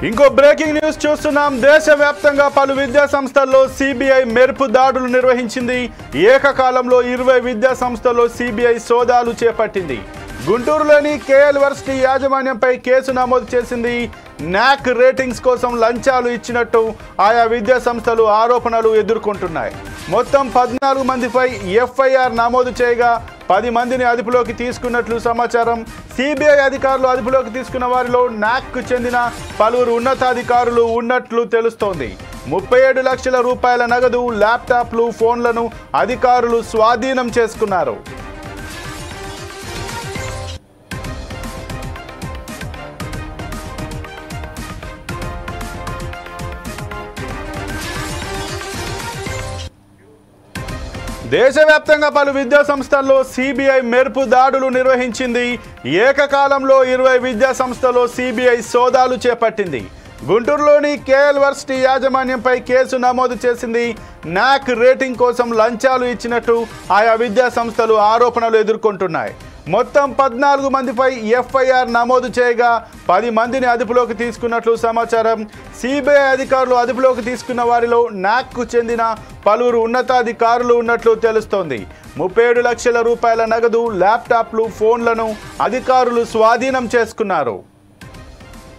ఇంకో breaking news చూస్తున్నాం. దేశవ్యాప్తంగా పలు విద్యా సంస్థల్లో సిబిఐ మెరుపు దాడులు నిర్వహించింది. ఏకకాలంలో 20 విద్యా సంస్థల్లో సిబిఐ సోదాలు చేపట్టింది. గుంటూరులోని కేఎల్ వర్సిటీ యాజమాన్యంపై కేసు నమోదు చేసింది. నాక్ రేటింగ్స్ కోసం లంచాలు ఇచ్చినట్టు ఆయా విద్యా సంస్థలు ఆరోపణలు ఎదుర్కొంటున్నాయి. మొత్తం 14 మందిపై ఎఫ్ఐఆర్ నమోదు చేయగా 10 మందిని అదుపులోకి తీసుకున్నట్లు సమాచారం. సిబిఐ అధికారులు అదుపులోకి తీసుకున్న వారిలో నాక్కు చెందిన పలువురు ఉన్నతాధికారులు ఉన్నట్లు తెలుస్తోంది. 37 లక్షల రూపాయల నగదు, ల్యాప్టాప్లు, ఫోన్లను అధికారులు స్వాధీనం చేసుకున్నారు. దేశవ్యాప్తంగా పలు విద్యా సంస్థల్లో సిబిఐ మెరుపు దాడులు నిర్వహించింది. ఏకకాలంలో 20 విద్యా సంస్థల్లో సిబిఐ సోదాలు చేపట్టింది. గుంటూరులోని కేఎల్ వర్సిటీ యాజమాన్యంపై కేసు నమోదు చేసింది. నాక్ రేటింగ్ కోసం లంచాలు ఇచ్చినట్టు ఆయా విద్యా సంస్థలు ఆరోపణలు ఎదుర్కొంటున్నాయి. మొత్తం 14 మందిపై ఎఫ్ఐఆర్ నమోదు చేయగా 10 మందిని అదుపులోకి తీసుకున్నట్లు సమాచారం. సిబిఐ అధికారులు అదుపులోకి తీసుకున్న వారిలో నాక్కు చెందిన పలువురు ఉన్నతాధికారులు ఉన్నట్లు తెలుస్తోంది. 37 లక్షల రూపాయల నగదు, ల్యాప్టాప్లు, ఫోన్లను అధికారులు స్వాధీనం చేసుకున్నారు.